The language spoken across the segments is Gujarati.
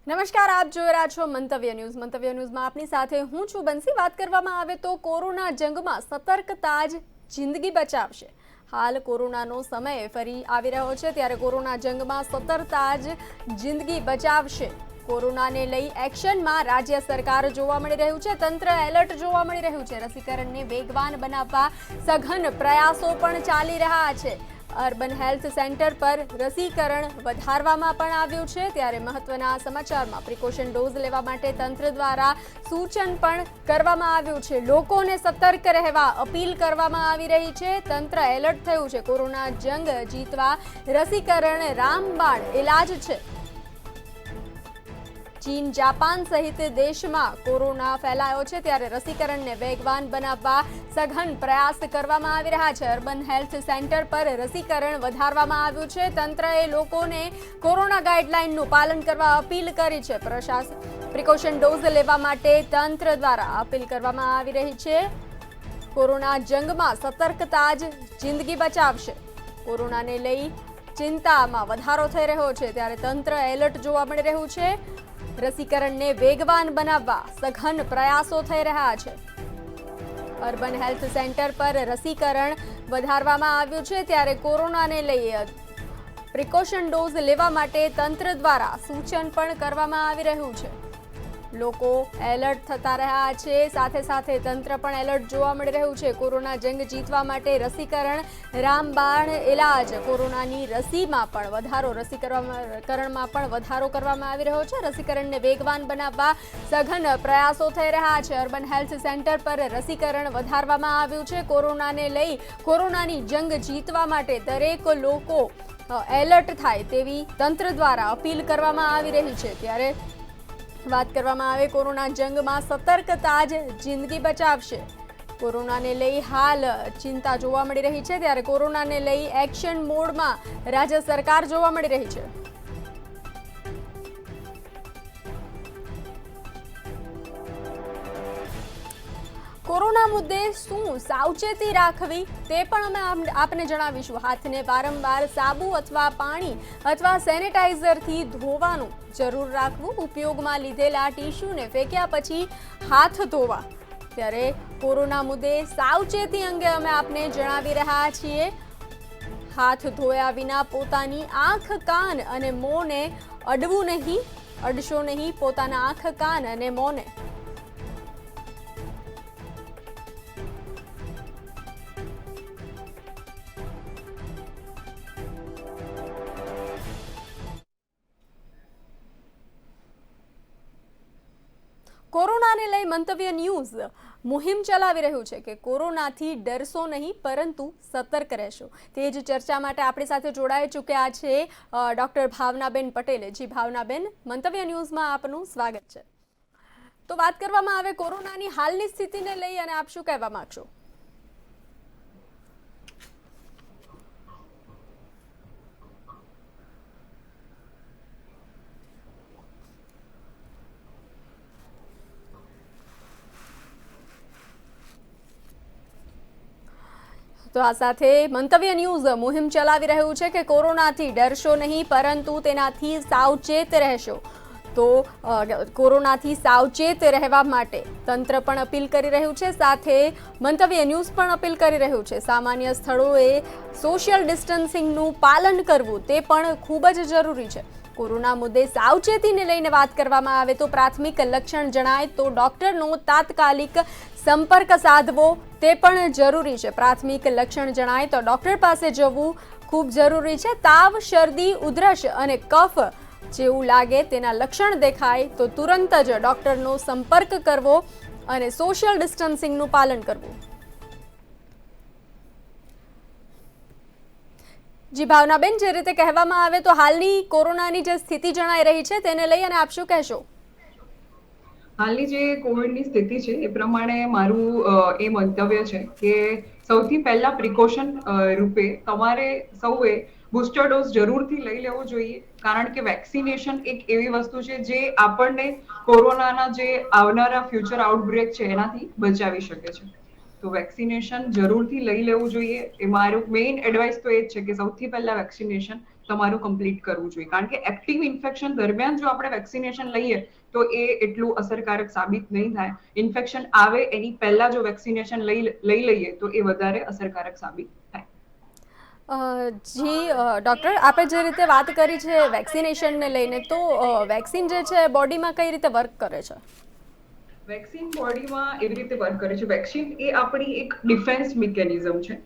નમસ્કાર, આપ જોઈ રહ્યા છો મંતવ્ય ન્યૂઝ. મંતવ્ય ન્યૂઝમાં આપની સાથે હું છું બંસી. વાત કરવામાં આવે તો કોરોના જંગમાં સતર્કતા જ જિંદગી બચાવશે. હાલ કોરોનાનો સમય ફરી આવી રહ્યો છે, ત્યારે કોરોના જંગમાં સતર્કતા જ જિંદગી બચાવશે. કોરોનાને લઈ એક્શનમાં રાજ્ય સરકાર જોવા મળી રહ્યું છે. તંત્ર એલર્ટ જોવા મળી રહ્યું છે. રસીકરણને વેગવાન બનાવવા સઘન પ્રયાસો પણ ચાલી રહ્યા છે. અર્બન હેલ્થ સેન્ટર પર રસીકરણ વધારવામાં પણ આવ્યું છે. ત્યારે મહત્વના સમાચારમાં પ્રિકોશન ડોઝ લેવા માટે તંત્ર દ્વારા સૂચન પણ કરવામાં આવ્યું છે. લોકોને સતર્ક રહેવા અપીલ કરવામાં આવી રહી છે. તંત્ર એલર્ટ થયું છે. કોરોના જંગ જીતવા રસીકરણ રામબાણ ઇલાજ છે. ચીન, જાપાન સહિત દેશમાં કોરોના ફેલાયો છે, ત્યારે રસીકરણને વેગવાન બનાવવા સઘન પ્રયાસ કરવામાં આવી રહ્યા છે. અર્બન હેલ્થ સેન્ટર પર રસીકરણ વધારવામાં આવ્યું છે. તંત્રએ લોકોને કોરોના ગાઈડલાઈનનું પાલન કરવા અપીલ કરી છે. પ્રિકોશન ડોઝ લેવા માટે તંત્ર દ્વારા અપીલ કરવામાં આવી રહી છે. કોરોના જંગમાં સતર્કતા જ જિંદગી બચાવશે. કોરોનાને લઈ ચિંતામાં વધારો થઈ રહ્યો છે, ત્યારે તંત્ર એલર્ટ જોવા મળી રહ્યું છે. રસીકરણને વેગવાન બનાવવા સઘન પ્રયાસો થઈ રહ્યા છે. અર્બન હેલ્થ સેન્ટર પર રસીકરણ વધારવામાં આવ્યું છે, ત્યારે કોરોનાને લઈ પ્રિકોશન ડોઝ લેવા માટે તંત્ર દ્વારા સૂચન પણ કરવામાં આવી રહ્યું છે. લોકો એલર્ટ થતા રહ્યા છે, સાથે સાથે તંત્ર પણ એલર્ટ જોવા મળી રહ્યું છે. કોરોના જંગ જીતવા માટે રસીકરણ રામબાણ ઇલાજ. કોરોનાની રસીમાં પણ વધારો, રસીકરણમાં પણ વધારો કરવામાં આવી રહ્યો છે. રસીકરણને વેગવાન બનાવવા સઘન પ્રયાસો થઈ રહ્યા છે. અર્બન હેલ્થ સેન્ટર પર રસીકરણ વધારવામાં આવ્યું છે. કોરોનાને લઈ કોરોનાની જંગ જીતવા માટે દરેક લોકો એલર્ટ થાય તેવી તંત્ર દ્વારા અપીલ કરવામાં આવી રહી છે. ત્યારે વાત કરવામાં આવે કોરોના જંગમાં સતર્કતા જ જિંદગી બચાવશે. કોરોનાને લઈ હાલ ચિંતા જોવા મળી રહી છે, ત્યારે કોરોનાને લઈ એક્શન મોડમાં રાજ્ય સરકાર જોવા મળી રહી છે. કોરોના મુદ્દે શું સાવચેતી રાખવી તે પણ અમે આપને જણાવીશું. હાથને વારંવાર સાબુ અથવા પાણી અથવા સેનેટાઈઝરથી ધોવાનું જરૂર રાખવું. ઉપયોગમાં લીધેલા ટીશ્યુને ફેંક્યા પછી હાથ ધોવા. ત્યારે કોરોના મુદ્દે સાવચેતી અંગે અમે આપને જણાવી રહ્યા છીએ. હાથ ધોયા વિના પોતાની આંખ, કાન અને મોંને અડશો નહીં. પોતાના આંખ, કાન અને મોંને કોરોનાને લઈ મંતવ્ય ન્યૂઝ મુહિમ ચલાવી રહ્યું છે કે કોરોનાથી ડરશો નહીં, પરંતુ સતર્ક રહેશો. તે જ ચર્ચા માટે આપણી સાથે જોડાઈ ચૂક્યા છે ડૉક્ટર ભાવનાબેન પટેલે. જી ભાવનાબેન, મંતવ્ય ન્યૂઝમાં આપનું સ્વાગત છે. તો વાત કરવામાં આવે કોરોનાની હાલની સ્થિતિને લઈ અને આપ શું કહેવા માંગશો? તો આ સાથે મંતવ્ય ન્યૂઝ મુહિમ ચલાવી રહ્યું છે કે કોરોનાથી ડરશો નહીં, પરંતુ તેનાથી સાવચેત રહેશો. તો કોરોનાથી સાવચેત રહેવા માટે તંત્ર પણ અપીલ કરી રહ્યું છે, સાથે મંતવ્ય ન્યૂઝ પણ અપીલ કરી રહ્યું છે. સામાન્ય સ્થળોએ સોશિયલ ડિસ્ટન્સિંગનું પાલન કરવું તે પણ ખૂબ જ જરૂરી છે. કોરોના મુદ્દે સાવચેતીને લઈને વાત કરવામાં આવે તો પ્રાથમિક લક્ષણ જણાય તો ડૉક્ટરનો તાત્કાલિક સંપર્ક સાધવો તે પણ જરૂરી છે. પ્રાથમિક લક્ષણ જણાય તો ડૉક્ટર પાસે જવું ખૂબ જરૂરી છે. તાવ, શરદી, ઉધરસ અને કફ જેવું લાગે, તેના લક્ષણ દેખાય તો તુરંત જ ડૉક્ટરનો સંપર્ક કરવો અને સોશિયલ ડિસ્ટન્સિંગનું પાલન કરવું. જી ભાવનાબેન, જે રીતે કહેવામાં આવે તો હાલની કોરોનાની જે સ્થિતિ જણાઈ રહી છે તેને લઈ અને આપ શું કહેશો? હાલની જે કોવિડની સ્થિતિ છે એ પ્રમાણે મારું એ મંતવ્ય છે કે સૌથી પહેલા પ્રિકોશન રૂપે તમારે સૌએ બુસ્ટર ડોઝ જરૂરથી લઈ લેવો જોઈએ, કારણ કે વેક્સિનેશન એક એવી વસ્તુ છે જે આપણને કોરોનાના જે આવનારા ફ્યુચર આઉટબ્રેક છે એનાથી બચાવી શકે છે. તો વેક્સિનેશન જરૂરથી લઈ લેવું જોઈએ. એ મારું મેઇન એડવાઇસ તો એ જ છે કે સૌથી પહેલા વેક્સિનેશન. તમારું કમ્પ્લીટ કરવું જોઈએ, કારણ કે એક્ટિવ ઇન્ફેક્શન દરમિયાન જો આપણે વેક્સિનેશન લઈએ તો એ એટલું અસરકારક સાબિત નહીં થાય. ઇન્ફેક્શન આવે એની પહેલા જો વેક્સિનેશન લઈ લઈએ તો એ વધારે અસરકારક સાબિત થાય. જી ડૉક્ટર, આપણે જે રીતે વાત કરી છે વેક્સિનેશનને લઈને, તો વેક્સિન જે છે બોડીમાં કઈ રીતે વર્ક કરે છે? વેક્સિન બોડીમાં એવી રીતે વર્ક કરે છે, વેક્સિન એ આપણી એક ડિફેન્સ મિકેનિઝમ છે.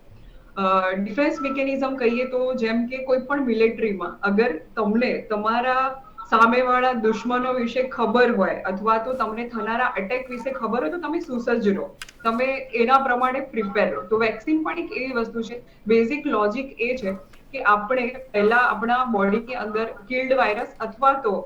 ડિફેન્સ મિકેનિઝમ કહીએ તો જેમ કે કોઈ પણ મિલિટરીમાં અગર તમને તમારા સામેવાળા દુશ્મનો વિશે ખબર હોય અથવા તો તમને થનારા અટેક વિશે ખબર હોય તો તમે સુસજ્જ રહો, તમે એના પ્રમાણે પ્રિપેર રહો. તો વેક્સિન પણ એક એવી વસ્તુ છે, બેઝિક લોજિક એ છે કે આપણે પહેલા આપણા બોડીની અંદર કિલ્ડ વાયરસ અથવા તો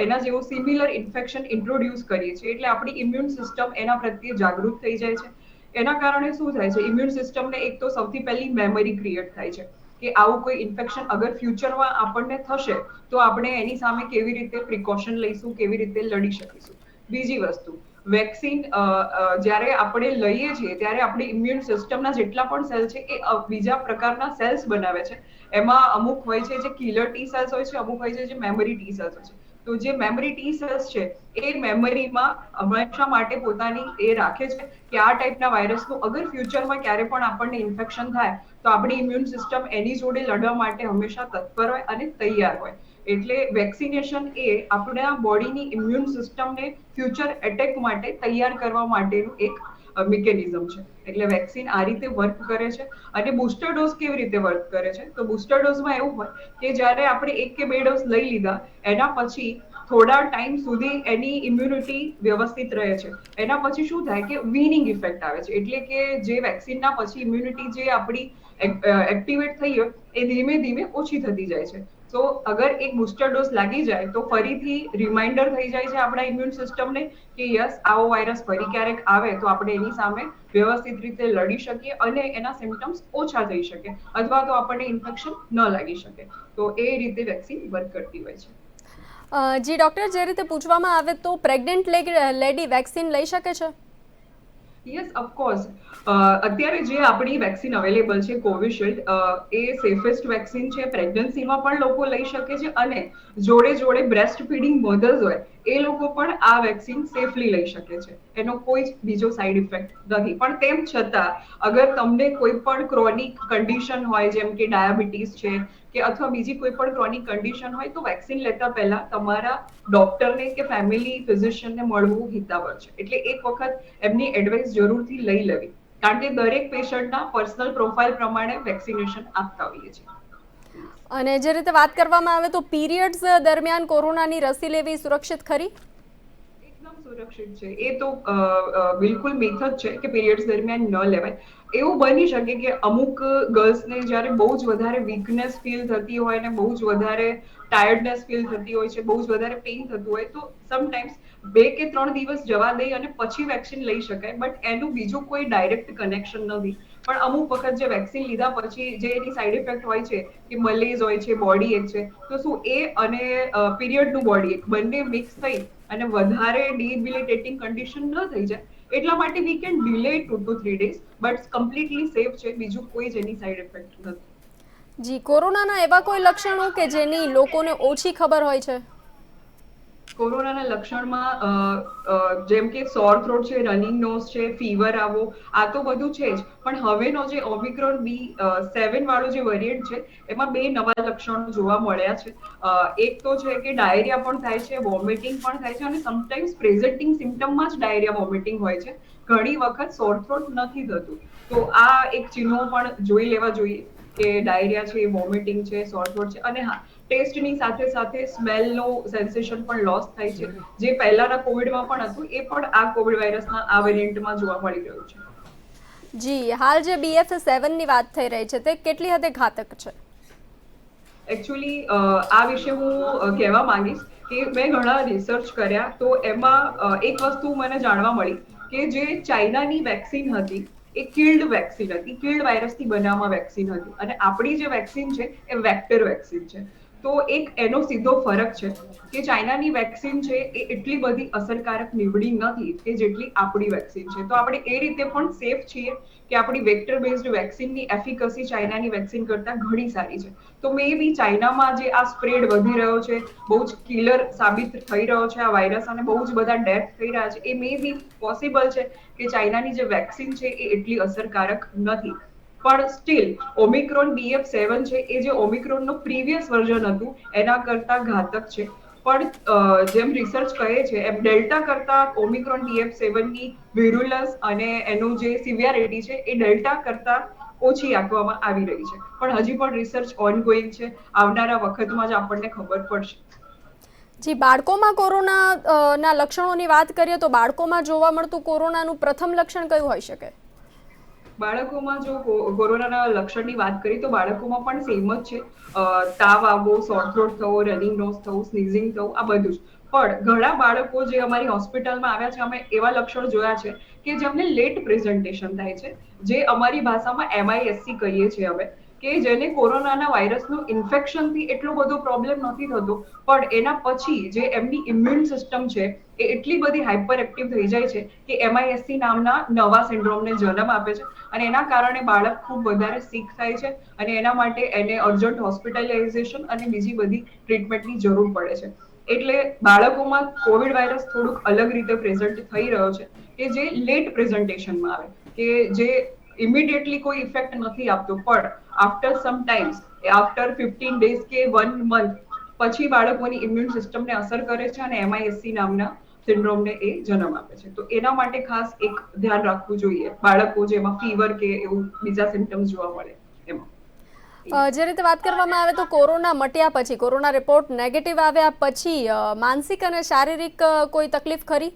એના જેવું સિમિલર ઇન્ફેક્શન ઇન્ટ્રોડ્યુસ કરીએ છીએ, એટલે આપણી ઇમ્યુન સિસ્ટમ એના પ્રત્યે જાગૃત થઈ જાય છે. એના કારણે શું થાય છે, ઇમ્યુન સિસ્ટમને એક તો સૌથી પહેલી મેમરી ક્રિએટ થાય છે કે આવું કોઈ ઇન્ફેક્શન અગર ફ્યુચરમાં આપણને થશે તો આપણે એની સામે કેવી રીતે પ્રિકોશન લઈશું, કેવી રીતે લડી શકીશું. બીજી વસ્તુ, વેક્સિન જ્યારે આપણે લઈએ છીએ ત્યારે આપણી ઇમ્યુન સિસ્ટમના જેટલા પણ સેલ છે એ બીજા પ્રકારના સેલ્સ બનાવે છે. એમાં અમુક હોય છે જે કિલર ટી સેલ્સ હોય છે, અમુક હોય છે જે મેમરી ટી સેલ્સ હોય છે. તો જે મેમરી ટી સેલ્સ છે એ મેમરીમાં હંમેશા માટે પોતાની એ રાખે છે કે આ ટાઈપના વાયરસનું અગર ફ્યુચરમાં ક્યારે પણ આપણને ઇન્ફેક્શન થાય તો આપણી ઇમ્યુન સિસ્ટમ એની જોડે લડવા માટે હંમેશા તત્પર હોય અને તૈયાર હોય. એટલે વેક્સિનેશન એ આપણા બોડીની ઇમ્યુન સિસ્ટમને ફ્યુચર એટેક માટે તૈયાર કરવા માટેનું એક મિકેનિઝમ છે. એટલે વેક્સિન આ રીતે વર્ક કરે છે. અને બુસ્ટર ડોઝ કેવી રીતે વર્ક કરે છે, તો બુસ્ટર ડોઝમાં એવું હોય કે જ્યારે આપણે 1 કે 2 ડોઝ લઈ લીધા એના પછી થોડા ટાઈમ સુધી એની ઇમ્યુનિટી વ્યવસ્થિત રહે છે. એના પછી શું થાય કે વીનિંગ ઇફેક્ટ આવે છે, એટલે કે જે વેક્સિનના પછી ઇમ્યુનિટી જે આપણી એક્ટિવેટ થઈ હોય એ ધીમે ધીમે ઓછી થતી જાય છે. તો અગર એક બુસ્ટર ડોઝ લાગી જાય તો ફરીથી રિમાઇન્ડર થઈ જાય છે આપણા ઇમ્યુન સિસ્ટમને કે યસ, આવો વાયરસ ફરી ક્યારેક આવે તો આપણે એની સામે વ્યવસ્થિત રીતે લડી શકીએ અને એના સિમ્પટમ્સ ઓછા થઈ શકે અથવા તો આપણને ઇન્ફેક્શન ન લાગી શકે. તો એ રીતે વેક્સિન વર્ક કરતી હોય છે. જી ડૉક્ટર, જે રીતે પૂછવામાં આવે તો પ્રેગ્નન્ટ લેડી વેક્સિન લઈ શકે છે? Yes, of course. અત્યારે જે આપણી વેક્સિન અવેલેબલ છે કોવિશિલ્ડ, એ સેફેસ્ટ વેક્સિન છે. પ્રેગ્નન્સીમાં પણ લોકો લઈ શકે છે અને જોડે જોડે બ્રેસ્ટ ફીડિંગ મધર્સ હોય એ લોકો પણ આ વેક્સિન સેફલી લઈ શકે છે. એનો કોઈ જ બીજો સાઈડ ઇફેક્ટ નથી. પણ તેમ છતાં અગર તમને કોઈ પણ ક્રોનિક કન્ડિશન હોય જેમ કે ડાયાબિટીસ છે કે અથવા બીજી કોઈ પણ ક્રોનિક કન્ડિશન હોય તો વેક્સિન લેતા પહેલા તમારા ડોક્ટરને કે ફેમિલી ફિઝિશિયનને મળવું હિતાવહ છે. એટલે એક વખત એમની એડવાઇસ જરૂરથી લઈ લેવી, કારણ કે દરેક પેશન્ટના પર્સનલ પ્રોફાઇલ પ્રમાણે વેક્સિનેશન આપતા હોઈએ છીએ. અને જે રીતે વાત કરવામાં આવે તો પીરિયડ્સ દરમિયાન કોરોનાની રસી લેવી સુરક્ષિત ખરી? એકદમ સુરક્ષિત છે. એ તો બિલકુલ મિથ જ છે કે પીરિયડ્સ દરમિયાન ન લેવાય. એવું બની શકે કે અમુક ગર્લ્સને જ્યારે બહુ જ વધારે વીકનેસ ફીલ થતી હોય ને બહુ જ વધારે ટાયર્ડનેસ ફીલ થતી હોય છે, બહુ જ વધારે પેઇન થતું હોય તો સમટાઈમ્સ 2 કે 3 દિવસ જવા દઈ અને પછી વેક્સિન લઈ શકાય. બટ એનું બીજું કોઈ ડાયરેક્ટ કનેક્શન નથી. પણ અમુક વખત જે વેક્સિન લીધા પછી જે એની સાઈડ ઇફેક્ટ હોય છે કે મલેઝ હોય છે, બોડી એક છે, તો શું એ અને પીરિયડનું બોડી એક બંને મિક્સ થઈ અને વધારે ડિબિલિટેટિંગ કન્ડિશન ન થઈ જાય એટલા માટે we can delay 2 to 3 days, but completely safe છે. બીજું કોઈ જ એની સાઈડ ઇફેક્ટ નથી. જી, કોરોનાના એવા કોઈ લક્ષણો કે જેની લોકોને ઓછી ખબર હોય છે? કોરોનાના લક્ષણમાં જેમ કે સોર થ્રોટ છે, રનિંગ નોઝ છે, ફીવર આવો, આ તો બધું છે જ. પણ હવેનો જે ઓમિક્રોન BA.7 વાળો જે વેરિયન્ટ છે એમાં 2 નવા લક્ષણો જોવા મળ્યા છે. એક તો છે કે ડાયરિયા પણ થાય છે, વોમિટિંગ પણ થાય છે અને સમટાઈમ્સ પ્રેઝન્ટિંગ સિમ્પટમમાં જ ડાયરિયા વોમિટિંગ હોય છે. ઘણી વખત સોર થ્રોટ નથી થતું. તો આ એક ચિહ્નો પણ જોઈ લેવા જોઈએ કે ડાયરિયા છે, વોમિટિંગ છે, સોર થ્રોટ છે. અને હા, ટેસ્ટની સાથે સાથે સ્મેલનો સેન્સેશન પણ લોસ થાય છે, જે પહેલાના કોવિડમાં પણ હતું. એ પણ આ કોવિડ વાયરસના આ વેરિયન્ટમાં જોવા મળી રહ્યું છે. જી, હાલ જે BF7 ની વાત થઈ રહી છે તે કેટલી હદે ઘાતક છે? એકચ્યુઅલી આ વિશે હું કહેવા માંગીશ કે મેં ઘણા રિસર્ચ કર્યા તો એમાં એક વસ્તુ મને જાણવા મળી કે જે ચાઇનાની વેક્સિન હતી એ કિલ્ડ વેક્સિન હતી, કિલ્ડ વાયરસથી બનાવવામાં વેક્સિન હતી અને આપણી જે વેક્સિન છે એ વેક્ટર વેક્સિન છે. તો એક એનો સીધો ફરક છે કે ચાઇનાની વેક્સિન છે એ એટલી બધી અસરકારક નીવડી નથી કે જેટલી આપણી વેક્સિન છે. તો આપણે એ રીતે પણ સેફ છીએ કે આપણી વેક્ટર બેઝડ વેક્સિનની એફિકસી ચાઇનાની વેક્સિન કરતા ઘણી સારી છે. તો મે બી ચાઇનામાં જે આ સ્પ્રેડ વધી રહ્યો છે, બહુ જ કિલર સાબિત થઈ રહ્યો છે આ વાયરસ અને બહુ જ બધા ડેથ થઈ રહ્યા છે, એ મે બી પોસિબલ છે કે ચાઇનાની જે વેક્સિન છે એ એટલી અસરકારક નથી. પણ સ્ટીલ ઓમિક્રોન BF7 છે એ જે ઓમિક્રોનનું પ્રીવિયસ વર્ઝન હતું એના કરતા ઘાતક છે. પણ જેમ રિસર્ચ કહે છે એમ ડેલ્ટા કરતા ઓમિક્રોન BF7ની વિરુલન્સ અને એનું જે સિવિયરિટી છે એ ડેલ્ટા કરતા ઓછી આંકવામાં આવી રહી છે. પણ હજી પણ રિસર્ચ ઓનગોઈંગ છે. આવનારા વખતમાં જ આપણને ખબર પડશે. જી, બાળકોમાં કોરોના ના લક્ષણોની વાત કરીએ તો બાળકોમાં જોવા મળતું કોરોનાનું પ્રથમ લક્ષણ કયું હોઈ શકે? બાળકોમાં જો કોરોનાના લક્ષણની વાત કરીએ તો બાળકોમાં પણ સેમ જ છે. તાવ આવવો, સોર થ્રોટ થવો, રનિંગ નોઝ થવું, સ્નીઝિંગ થવું, આ બધું જ. પણ ઘણા બાળકો જે અમારી હોસ્પિટલમાં આવ્યા છે, અમે એવા લક્ષણો જોયા છે કે જેમને લેટ પ્રેઝન્ટેશન થાય છે, જે અમારી ભાષામાં MISC કહીએ છીએ અમે, કે જેને કોરોનાના વાયરસનું ઇન્ફેક્શનથી એટલો બધો પ્રોબ્લેમ નથી થતો, પણ એના પછી જે એમની ઇમ્યુન સિસ્ટમ છે એ એટલી બધી હાઇપર એક્ટિવ થઈ જાય છે કે MISC નામના નવા સિન્ડ્રોમને જન્મ આપે છે અને એના કારણે બાળક ખૂબ વધારે સિક થાય છે અને એના માટે એને અર્જન્ટ હોસ્પિટલાઇઝેશન અને બીજી બધી ટ્રીટમેન્ટની જરૂર પડે છે. એટલે બાળકોમાં કોવિડ વાયરસ થોડુંક અલગ રીતે પ્રેઝન્ટ થઈ રહ્યો છે કે જે લેટ પ્રેઝન્ટેશનમાં આવે, કે જે ઇમિડિયેટલી કોઈ ઇફેક્ટ નથી આપતો, પણ after some times, after 15 days કે 1 મંથ પછી બાળકોની ઇમ્યુન સિસ્ટમને અસર કરે છે અને MISC નામના સિન્ડ્રોમને એ જન્મ આપે છે. તો એના માટે ખાસ એક ધ્યાન રાખવું જોઈએ બાળકો જેમાં ફીવર કે એવું બીજા સિમ્ટમ્સ જોવા મળે એમાં. જે રીતે વાત કરવામાં આવે તો કોરોના મટ્યા પછી, કોરોના રિપોર્ટ નેગેટિવ આવ્યા પછી માનસિક અને શારીરિક કોઈ તકલીફ ખરી?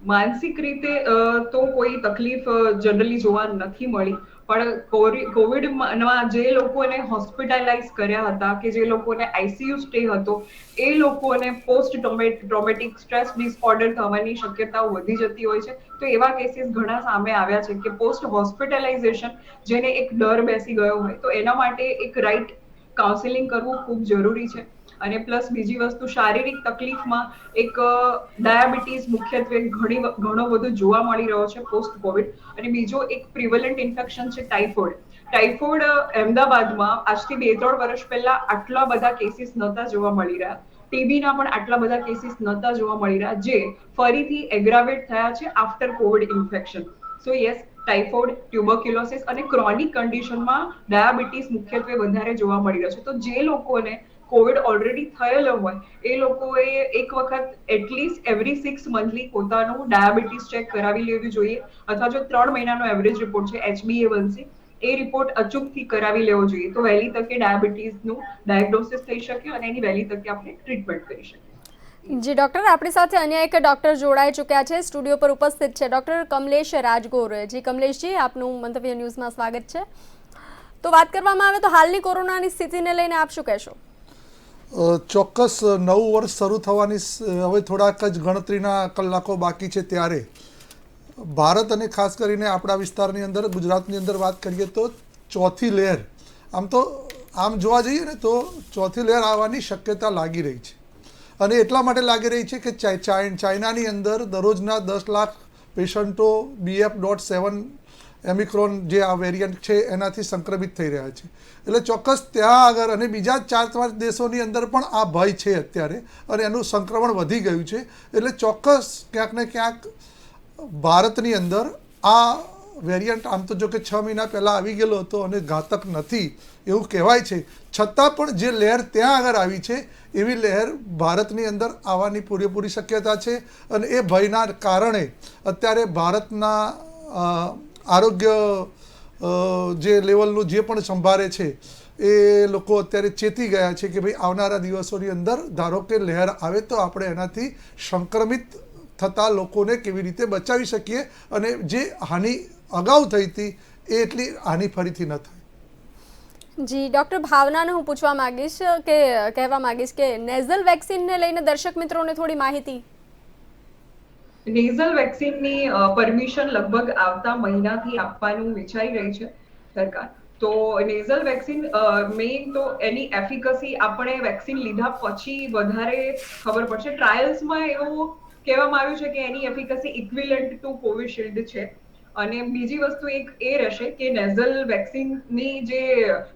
માનસિક રીતે તો કોઈ તકલીફ જનરલી જોવા નથી મળી, પણ કોવિડમાં જે લોકોને હોસ્પિટલાઇઝ કર્યા હતા કે જે લોકોને ICU સ્ટે હતો, એ લોકોને પોસ્ટ ટ્રોમેટિક સ્ટ્રેસ ડિસઓર્ડર થવાની શક્યતાઓ વધી જતી હોય છે. તો એવા કેસીસ ઘણા સામે આવ્યા છે કે પોસ્ટ હોસ્પિટલાઇઝેશન, જેને એક ડર બેસી ગયો હોય, તો એના માટે એક રાઇટ કાઉન્સેલિંગ કરવું ખૂબ જરૂરી છે. અને પ્લસ બીજી વસ્તુ, શારીરિક તકલીફમાં એક ડાયાબિટીસ મુખ્યત્વે ઘણો બધો જોવા મળી રહ્યો છે પોસ્ટ કોવિડ. અને બીજો એક પ્રિવલન્ટ ઇન્ફેક્શન છે ટાઇફોઇડ. ટાઇફોઇડ અમદાવાદમાં આજથી 2-3 વર્ષ પહેલા આટલા બધા કેસીસ નહોતા જોવા મળી રહ્યા. TBના પણ આટલા બધા કેસીસ નહોતા જોવા મળી રહ્યા, જે ફરીથી એગ્રાવેટ થયા છે આફ્ટર કોવિડ ઇન્ફેક્શન. સો યસ, ટાઇફોઇડ, ટ્યુબરક્યુલોસિસ અને ક્રોનિક કન્ડિશનમાં ડાયાબિટીસ મુખ્યત્વે વધારે જોવા મળી રહ્યો છે. તો જે લોકોને કોવિડ ઓલરેડી થયેલો હોય, એ લોકોએ એક વખત એટલીસ્ટ એવરી 6 મંથલી પોતાનું ડાયાબિટીસ ચેક કરાવી લેવું જોઈએ, અથવા જો 3 મહિનાનો એવરેજ રિપોર્ટ છે HbA1c, એ રિપોર્ટ અચૂકથી કરાવી લેવો જોઈએ. તો વહેલી તકે ડાયાબિટીસનું ડાયગ્નોસિસ થઈ શકે અને એની વહેલી તકે આપણે ટ્રીટમેન્ટ કરી શકીએ. જી ડૉક્ટર, આપણી સાથે અન્ય એક ડૉક્ટર જોડાઈ ચૂક્યા છે, સ્ટુડિયો પર ઉપસ્થિત છે ડૉક્ટર કમલેશ રાજગોર. જી કમલેશજી, આપનું મંતવ્ય ન્યૂઝમાં સ્વાગત છે. તો વાત કરવામાં આવે તો હાલની કોરોનાની સ્થિતિને લઈને આપ શું કહેશો? ચોક્કસ નવું વર્ષ શરૂ થવાની હવે થોડાક જ ગણતરીના કલાકો બાકી છે, ત્યારે ભારત અને ખાસ કરીને આપણા વિસ્તારની અંદર, ગુજરાતની અંદર વાત કરીએ તો ચોથી લહેર, આમ જોવા જઈએ ને તો ચોથી લહેર આવવાની શક્યતા લાગી રહી છે. અને એટલા માટે લાગી રહી છે કે ચાઇનાની અંદર દરરોજના 10 લાખ પેશન્ટો BF.7 ઓમિક્રોન જે આ વેરિયન્ટ છે એનાથી સંક્રમિત થઈ રહ્યા છે. એટલે ચોક્કસ ત્યાં આગળ અને બીજા 4-5 દેશોની અંદર પણ આ ભય છે અત્યારે, અને એનું સંક્રમણ વધી ગયું છે. એટલે ચોક્કસ ક્યાંક ને ક્યાંક ભારતની અંદર આ વેરિયન્ટ, આમ તો જો કે 6 મહિના પહેલાં આવી ગયેલો હતો અને ઘાતક નથી એવું કહેવાય છે, છતાં પણ જે લહેર ત્યાં આગળ આવી છે એવી લહેર ભારતની અંદર આવવાની પૂરેપૂરી શક્યતા છે. અને એ ભયના કારણે અત્યારે ભારતના આરોગ્ય જે લેવલનું જે પણ સંભાળે છે એ લોકો અત્યારે ચેતી ગયા છે કે ભાઈ આવનારા દિવસોની અંદર ધારો કે લહેર આવે તો આપણે એનાથી સંક્રમિત થતા લોકોને કેવી રીતે બચાવી શકીએ અને જે હાનિ અગાઉ થઈ હતી એ એટલી હાનિ ફરીથી ન થાય. જી ડૉક્ટર ભાવનાને હું પૂછવા માંગીશ કે કહેવા માંગીશ કે નેઝલ વેક્સિનને લઈને દર્શક મિત્રોને થોડી માહિતી. નેઝલ વેક્સિનની પરમિશન લગભગ આવતા મહિનાથી આપવાનું વિચારી રહી છે સરકાર. તો નેઝલ વેક્સિન મેઇન તો એની એફિકસી આપણે વેક્સિન લીધા પછી વધારે ખબર પડશે. ટ્રાયલ્સમાં એવું કહેવામાં આવ્યું છે કે એની એફિકસી ઇક્વિલન્ટ ટુ કોવિશિલ્ડ છે. અને બીજી વસ્તુ એક એ રહેશે કે નેઝલ વેક્સિનની જે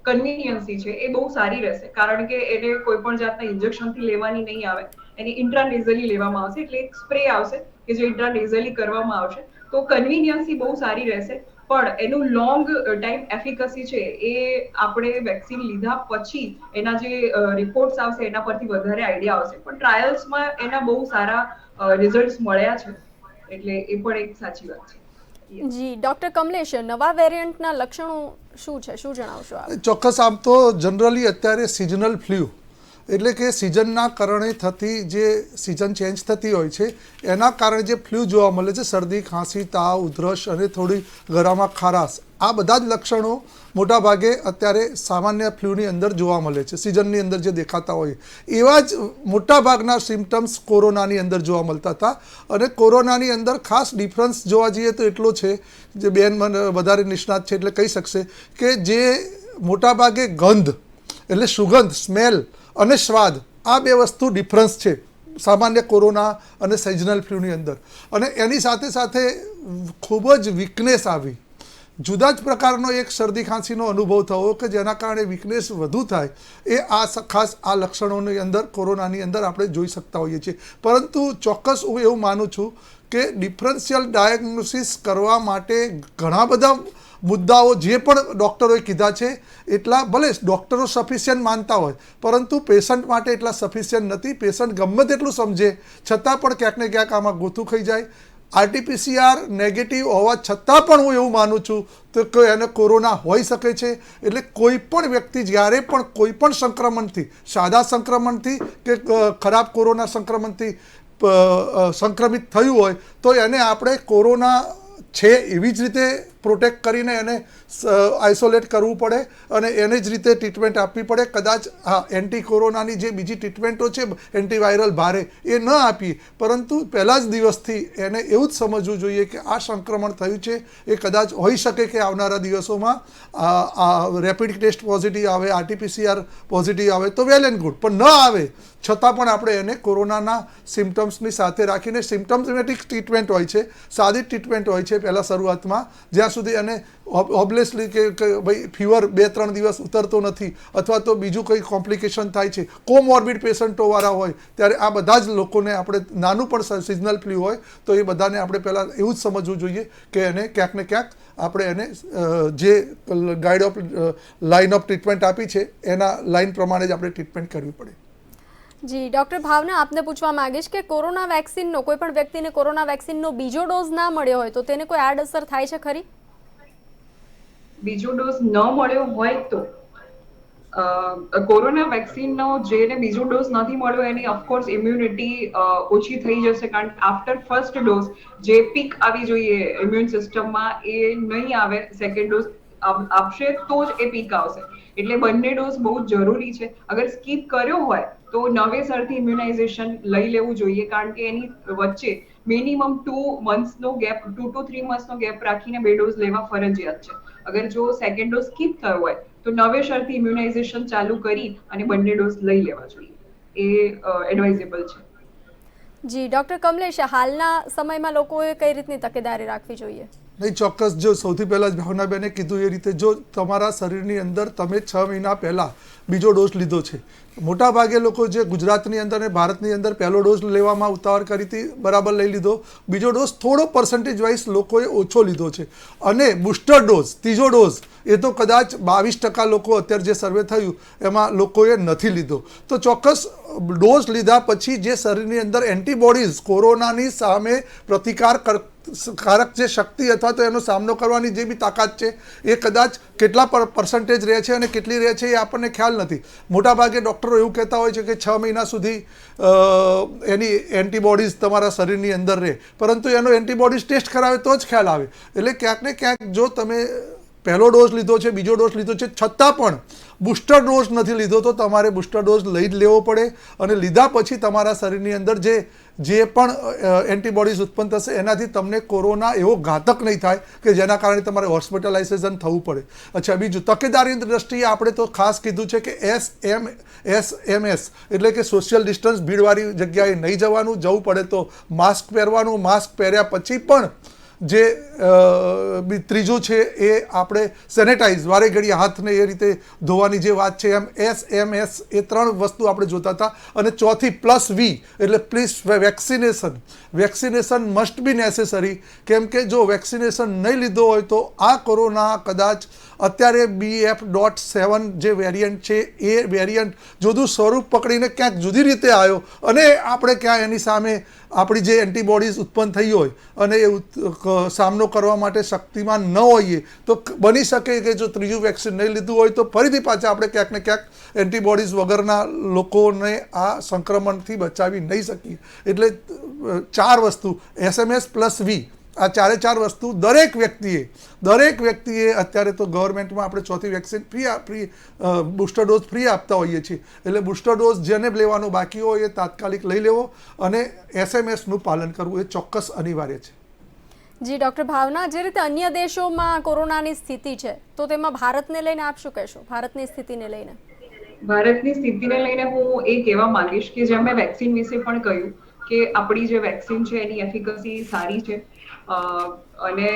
કન્વીનિયન્સી છે એ બહુ સારી રહેશે, કારણ કે એને કોઈ પણ જાતના ઇન્જેક્શનથી લેવાની નહીં આવે, એની ઇન્ટ્રાનેઝલી લેવામાં આવશે. એટલે એક સ્પ્રે આવશે કે જે ઇન્ટ્રાનેઝલી કરવામાં આવશે. તો કન્વીનિયન્સી બહુ સારી રહેશે, પણ એનું લોંગ ટાઈમ એફિકસી છે એ આપણે વેક્સિન લીધા પછી એના જે રિપોર્ટ્સ આવશે એના પરથી વધારે આઈડિયા આવશે. પણ ટ્રાયલ્સમાં એના બહુ સારા રિઝલ્ટ્સ મળ્યા છે, એટલે એ પણ એક સાચી વાત છે. જી ડોક્ટર કમલેશ, નવા વેરિયન્ટના લક્ષણો શું છે, શું જણાવશો આપ? ચોક્કસ. આમ તો જનરલી અત્યારે સિઝનલ ફ્લૂ એટલે કે સિઝનના કારણે થતી જે સિઝન ચેન્જ થતી હોય છે એના કારણે જે ફ્લૂ જોવા મળે છે, શરદી, ખાંસી, તાવ, ઉધરસ અને થોડી ગળામાં ખારાશ, આ બધા જ લક્ષણો મોટાભાગે અત્યારે સામાન્ય ફ્લૂની અંદર જોવા મળે છે. સિઝનની અંદર જે દેખાતા હોય એવા જ મોટાભાગના સિમ્ટમ્સ કોરોનાની અંદર જોવા મળતા હતા. અને કોરોનાની અંદર ખાસ ડિફરન્સ જોવા જઈએ તો એટલો છે, જે બેન મને વધારે નિષ્ણાત છે એટલે કહી શકશે કે જે મોટાભાગે ગંધ એટલે સુગંધ, સ્મેલ અને સ્વાદ, આ બે વસ્તુ ડિફરન્સ છે સામાન્ય કોરોના અને સિઝનલ ફ્લૂની અંદર. અને એની સાથે સાથે ખૂબ જ વીકનેસ આવી, જુદા જ પ્રકારનો એક શરદી ખાંસીનો અનુભવ થવો કે જેના કારણે વીકનેસ વધુ થાય, એ ખાસ આ લક્ષણોની અંદર કોરોનાની અંદર આપણે જોઈ શકતા હોઈએ છીએ. પરંતુ ચોક્કસ હું એવું માનું છું કે ડિફરન્શિયલ ડાયગ્નોસિસ કરવા માટે ઘણા બધા મુદ્દાઓ જે પણ ડૉક્ટરોએ કીધા છે એટલા ભલે ડૉક્ટરો સફિશિયન્ટ માનતા હોય, પરંતુ પેશન્ટ માટે એટલા સફિશિયન્ટ નથી. પેશન્ટ ગમે તેટલું સમજે છતાં પણ ક્યાંક ને ક્યાંક આમાં ગોથું ખાઈ જાય. RT-PCR નેગેટિવ હોવા છતાં પણ હું એવું માનું છું તો કે એને કોરોના હોઈ શકે છે. એટલે કોઈ પણ વ્યક્તિ જ્યારે પણ કોઈ પણ સંક્રમણથી, સાદા સંક્રમણથી કે ખરાબ કોરોના સંક્રમણથી સંક્રમિત થયું હોય તો એને આપણે કોરોના છે એવી જ રીતે પ્રોટેક્ટ કરીને એને આઇસોલેટ કરવું પડે અને એને જ રીતે ટ્રીટમેન્ટ આપવી પડે. કદાચ હા, એન્ટી કોરોનાની જે બીજી ટ્રીટમેન્ટો છે એન્ટીવાયરલ ભારે એ ન આપીએ, પરંતુ પહેલા જ દિવસથી એને એવું જ સમજવું જોઈએ કે આ સંક્રમણ થયું છે, એ કદાચ હોઈ શકે કે આવનારા દિવસોમાં રેપિડ ટેસ્ટ પોઝિટિવ આવે, RT-PCR પોઝિટિવ આવે તો વેલ એન્ડ ગુડ, પણ ન આવે છતાં પણ આપણે એને કોરોનાના સિમ્ટમ્સની સાથે રાખીને, સિમ્ટમ્સમેટિક ટ્રીટમેન્ટ હોય છે, સાદી ટ્રીટમેન્ટ હોય છે પહેલાં શરૂઆતમાં, જ્યાં સુધી એને ઓબ્વિયસલી કે ભાઈ ફીવર 2-3 દિવસ ઉતરતો નથી અથવા તો બીજું કંઈ કોમ્પ્લિકેશન થાય છે, કોમોર્બિડ પેશન્ટોવાળા હોય, ત્યારે આ બધા જ લોકોને આપણે નાનું પણ સિઝનલ ફ્લૂ હોય તો એ બધાને આપણે પહેલાં એવું જ સમજવું જોઈએ કે એને ક્યાંક ને ક્યાંક આપણે એને જે guide of line of treatment આપી છે એના લાઇન પ્રમાણે જ આપણે ટ્રીટમેન્ટ કરવી પડે. જી ડૉક્ટર ભાવના, આપને પૂછવા માંગીશ કે કોરોના વેક્સિનનો, કોઈ પણ વ્યક્તિને કોરોના વેક્સિનનો બીજો ડોઝ ના મળ્યો હોય તો તેને કોઈ આડઅસર થાય છે ખરી? બીજો ડોઝ ન મળ્યો હોય તો કોરોના વેક્સિનનો જેને બીજો ડોઝ નથી મળ્યો એની ઓફકોર્સ ઇમ્યુનિટી ઓછી થઈ જશે, કારણ કે આફ્ટર ફર્સ્ટ ડોઝ જે પીક આવી જોઈએ ઇમ્યુન સિસ્ટમમાં એ નહીં આવે. સેકન્ડ ડોઝ આપશે તો જ એ પીક આવશે. એટલે બંને ડોઝ બહુ જરૂરી છે. અગર સ્કીપ કર્યો હોય તો નવેસરથી ઇમ્યુનાઇઝેશન લઈ લેવું જોઈએ, કારણ કે એની વચ્ચે મિનિમમ 2 મંથ્સનો ગેપ, 2 to 3 મંથ્સનો ગેપ રાખીને 2 ડોઝ લેવા ફરજિયાત છે. અગર જો સેકન્ડ ડોઝ સ્કીપ થયો હોય તો નવેસરથી ઇમ્યુનાઇઝેશન ચાલુ કરી અને બંને ડોઝ લઈ લેવા જોઈએ, એ એડવાઇઝેબલ છે. જી ડૉક્ટર કમલેશ, હાલના સમયમાં લોકોએ કઈ રીતની તકેદારી રાખવી જોઈએ? નહીં, ચોક્કસ. જો સૌથી પહેલાં જ ભાવનાબેને કીધું એ રીતે, જો તમારા શરીરની અંદર તમે 6 મહિના પહેલાં બીજો ડોઝ લીધો છે, મોટાભાગે લોકો જે ગુજરાતની અંદર અને ભારતની અંદર પહેલો ડોઝ લેવામાં ઉતાવળ કરી હતી, બરાબર લઈ લીધો. બીજો ડોઝ થોડો પર્સન્ટેજ વાઇઝ લોકોએ ઓછો લીધો છે. અને બુસ્ટર ડોઝ, ત્રીજો ડોઝ, એ તો કદાચ 22% લોકો અત્યારે જે સર્વે થયું એમાં લોકોએ નથી લીધો. તો ચોક્કસ ડોઝ લીધા પછી જે શરીરની અંદર એન્ટીબોડીઝ, કોરોનાની સામે પ્રતિકારક જે શક્તિ અથવા તો એનો સામનો કરવાની જે બી તાકાત છે એ કદાચ કેટલા પર્સન્ટેજ રહે છે અને કેટલી રહે છે એ આપણને ખ્યાલ નથી. મોટાભાગે ડૉક્ટરો એવું કહેતા હોય છે કે 6 મહિના સુધી એની એન્ટીબોડીઝ તમારા શરીરની અંદર રહે, પરંતુ એનો એન્ટીબોડીઝ ટેસ્ટ કરાવે તો જ ખ્યાલ આવે. એટલે ક્યાંક ને ક્યાંક જો તમે પહેલો ડોઝ લીધો છે, બીજો ડોઝ લીધો છે, છતાં પણ બુસ્ટર ડોઝ નથી લીધો તો તમારે બુસ્ટર ડોઝ લઈ જ લેવો પડે. અને લીધા પછી તમારા શરીરની અંદર જે પણ એન્ટીબોડીઝ ઉત્પન્ન થશે એનાથી તમને કોરોના એવો ઘાતક નહીં થાય કે જેના કારણે તમારે હોસ્પિટલાઇઝેશન થવું પડે. અચ્છા, બીજું તકેદારીની દ્રષ્ટિએ આપણે તો ખાસ કીધું છે કે SMS એટલે કે સોશિયલ ડિસ્ટન્સ, ભીડવાળી જગ્યાએ નહીં જવાનું, જવું પડે તો માસ્ક પહેરવાનું, માસ્ક પહેર્યા પછી પણ જે ત્રીજું છે એ આપણે સેનેટાઈઝ વારે ઘડીએ હાથને એ રીતે ધોવાની જે વાત છે, એમ SMS એ 3 વસ્તુ આપણે જોતા હતા. અને ચોથી +V એટલે please vaccination must be necessary. કેમ કે જો વેક્સિનેશન નહીં લીધો હોય તો આ કોરોના કદાચ અત્યારે BF.7 જે વેરિયન્ટ છે એ વેરિયન્ટ જુદું સ્વરૂપ પકડીને ક્યાંક જુદી રીતે આવ્યો અને આપણે ક્યાં એની સામે આપણી જે એન્ટીબોડીઝ ઉત્પન્ન થઈ હોય અને એ સામનો કરવા માટે શક્તિમાન ન હોઈએ તો બની શકે કે જો ત્રીજું વેક્સિન નહીં લીધું હોય તો ફરીથી પાછા આપણે ક્યાંક ને ક્યાંક એન્ટીબોડીઝ વગરના લોકોને આ સંક્રમણથી બચાવી નહીં શકીએ. એટલે 4 વસ્તુ SMS +V, આ 4 વસ્તુ દરેક વ્યક્તિએ અત્યારે તો ગવર્મેન્ટમાં આપણે ચોથી vaccine free booster dose free આપતા હોઈએ છીએ. એટલે બુસ્ટર ડોઝ જેને લેવાનો બાકી હોય એ તાત્કાલિક લઈ લેવો અને SMSનું પાલન કરવું એ ચોક્કસ અનિવાર્ય છે. જી ડૉક્ટર ભાવના, જે રીતે અન્ય દેશોમાં કોરોનાની સ્થિતિ છે તો તેમાં ભારતને લઈને આપ શું કહેશો? ભારતની સ્થિતિને લઈને હું એ કહેવા માંગીશ કે જેમ મેં વેક્સિન વિશે પણ કહ્યું કે આપણી જે વેક્સિન છે એની એફિકસી સારી છે. અને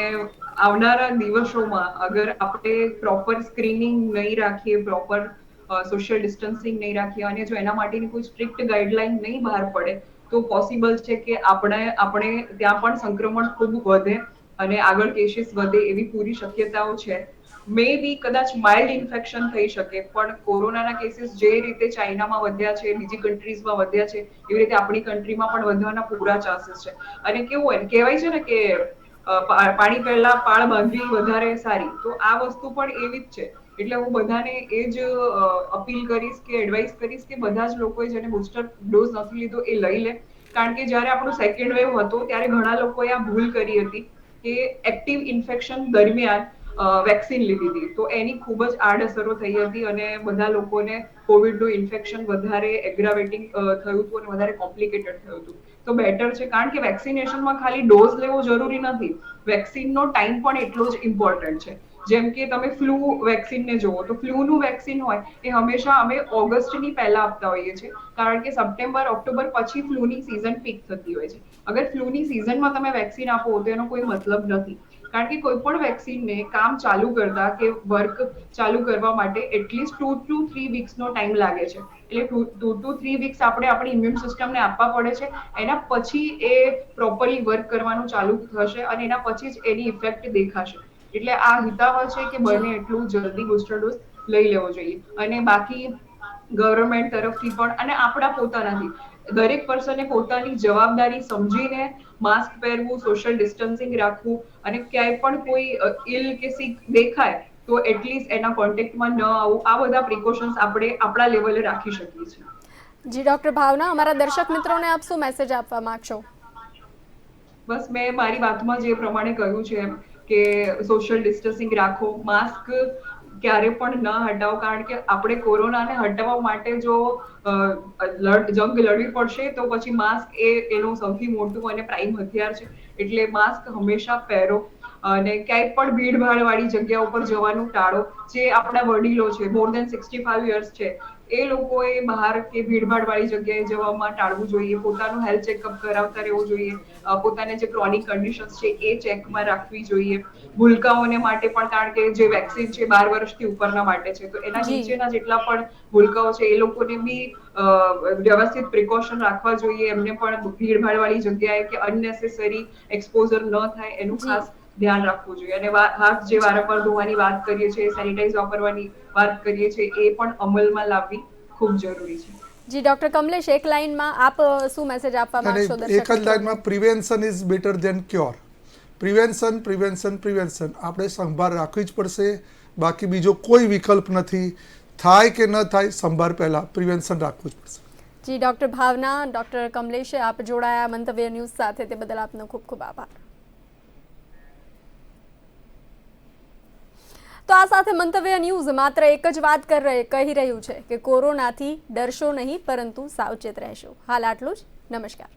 આવનારા દિવસોમાં અગર આપણે પ્રોપર સ્ક્રીનિંગ નહીં રાખીએ, પ્રોપર સોશિયલ ડિસ્ટન્સિંગ નહીં રાખીએ અને જો એના માટેની કોઈ સ્ટ્રિક્ટ ગાઈડલાઈન નહીં બહાર પડે તો પોસિબલ છે કે આપણે ત્યાં પણ સંક્રમણ ખૂબ વધે અને આગળ કેસીસ વધે એવી પૂરી શક્યતાઓ છે. મે બી કદાચ માઇલ્ડ ઇન્ફેક્શન થઈ શકે, પણ કોરોનાના કેસીસ જે રીતે ચાઇનામાં વધ્યા છે, બીજી કન્ટ્રીઝમાં વધ્યા છે, એવી રીતે આપણી કન્ટ્રીમાં પણ વધવાના પૂરા ચાન્સીસ છે. અને કેવું હોય કહેવાય છે ને કે પાણી પહેલા પાળ બાંધવી વધારે સારી, તો આ વસ્તુ પણ એવી જ છે. એટલે હું બધાને એ જ અપીલ કરીશ કે એડવાઇસ કરીશ કે બધા જ લોકોએ જેને બુસ્ટર ડોઝ નથી લીધો એ લઈ લે. કારણ કે જ્યારે આપણો સેકન્ડ વેવ હતો ત્યારે ઘણા લોકોએ આ ભૂલ કરી હતી કે એક્ટિવ ઇન્ફેક્શન દરમિયાન વેક્સિન લીધી હતી, તો એની ખૂબ જ આડઅસરો થઈ હતી અને બધા લોકોને કોવિડનું ઇન્ફેક્શન વધારે એગ્રાવેટિંગ થયું હતું અને વધારે કોમ્પ્લિકેટેડ થયું હતું. તો બેટર છે, કારણ કે વેક્સિનેશનમાં ખાલી ડોઝ લેવો જરૂરી નથી, વેક્સિનનો ટાઈમ પણ એટલો જ ઇમ્પોર્ટન્ટ છે. જેમ કે તમે ફ્લૂ વેક્સિનને જુઓ તો ફ્લૂનું વેક્સિન હોય એ હંમેશા અમે ઓગસ્ટની પહેલા આપતા હોઈએ છીએ, કારણ કે સપ્ટેમ્બર ઓક્ટોબર પછી ફ્લૂની સિઝન પીક થતી હોય છે. અગર ફ્લૂની સિઝનમાં તમે વેક્સિન આપો તો એનો કોઈ મતલબ નથી, કારણ કે કોઈ પણ વેક્સિનને કામ ચાલુ કરતા કે વર્ક ચાલુ કરવા માટે એટલીસ્ટ 2 to 3 વીક્સનો ટાઈમ લાગે છે. એટલે 2 to 3 વીક્સ આપણે આપણી ઇમ્યુન સિસ્ટમને આપવા પડે છે, એના પછી એ પ્રોપરલી વર્ક કરવાનું ચાલુ થશે અને એના પછી જ એની ઇફેક્ટ દેખાશે. એટલે આ હિતાવહ છે કે બને એટલું જલ્દી બુસ્ટર ડોઝ લઈ લેવો જોઈએ. અને બાકી ગવર્મેન્ટ તરફથી પણ અને આપણા પોતાનાથી દરેક પર્સને પોતાની જવાબદારી સમજીને માસ્ક પહેરવું, સોશિયલ ડિસ્ટન્સિંગ રાખવું અને ક્યાંય પણ કોઈ ઇલ કે સિક દેખાય તો એટલીસ્ટ એના કોન્ટેક્ટમાં ન આવવું, આ બધા પ્રિકોશન્સ આપણે આપણા લેવલે રાખી શકીએ છીએ. જી ડૉક્ટર ભાવના, અમારા દર્શક મિત્રોને આપ શું મેસેજ આપવા માંગશો? બસ મેં મારી વાતમાં જે પ્રમાણે કહ્યું છે એમ કે સોશિયલ ડિસ્ટન્સિંગ રાખો, માસ્ક ક્યારે પણ ન હટાવો, કારણ કે આપણે કોરોનાને હટાવવા માટે જો જંગ લડવી પડશે તો પછી માસ્ક એનું સૌથી મોટું અને પ્રાઇમ હથિયાર છે. એટલે માસ્ક હંમેશા પહેરો અને ક્યાંય પણ ભીડભાડ વાળી જગ્યા ઉપર જવાનું ટાળો. જે આપણા વડીલો છે, મોર દેન 65 યર્સ છે, એ લોકોએ બહાર કે ભીડભાડ વાળી જગ્યાએ જવામાં ટાળવું જોઈએ. પોતાનું હેલ્થ ચેકઅપ કરાવતા રહેવું જોઈએ. પોતાને જે ક્રોનિક કન્ડિશન્સ છે એ ચેકમાં રાખવી જોઈએ. ભૂલકાઓને માટે પણ, કારણ કે જે વેક્સિન છે 12 વર્ષથી ઉપરના માટે છે, તો એના નીચેના જેટલા પણ ભૂલકાઓ છે એ લોકોને બી વ્યવસ્થિત પ્રિકોશન રાખવા જોઈએ. એમને પણ ભીડભાડ વાળી જગ્યાએ કે અનનેસેસરી એક્સપોઝર ન થાય એનું ખાસ ધ્યાન રાખવું જોઈએ. અને હાથ જે વારંવાર ધોવાની વાત કરીએ છીએ, સેનિટાઈઝ વાપરવાની વાત કરીએ છીએ, એ પણ અમલમાં લાવવી ખૂબ જરૂરી છે. જી ડૉક્ટર કમલેશ, એક લાઇનમાં આપ શું મેસેજ આપવા માંગશો? એક જ લાઇનમાં, prevention is better than cure. Prevention prevention prevention આપણે સંભાળ રાખવી જ પડશે, બાકી બીજો કોઈ વિકલ્પ નથી. થાય કે ન થાય, સંભાળ પહેલાં પ્રિવેન્શન રાખવું જ પડશે. જી ડૉક્ટર ભાવના, ડૉક્ટર કમલેશ, આપ જોડાયા મંતવ્ય ન્યૂઝ સાથે, તે બદલ આપનો ખૂબ ખૂબ આભાર. તો આ સાથે મંતવ્ય ન્યૂઝ માત્ર એક જ વાત કહી રહ્યું છે કે કોરોનાથી ડરશો નહીં, પરંતુ સાવચેત રહેશો. હાલ આટલું જ. નમસ્કાર.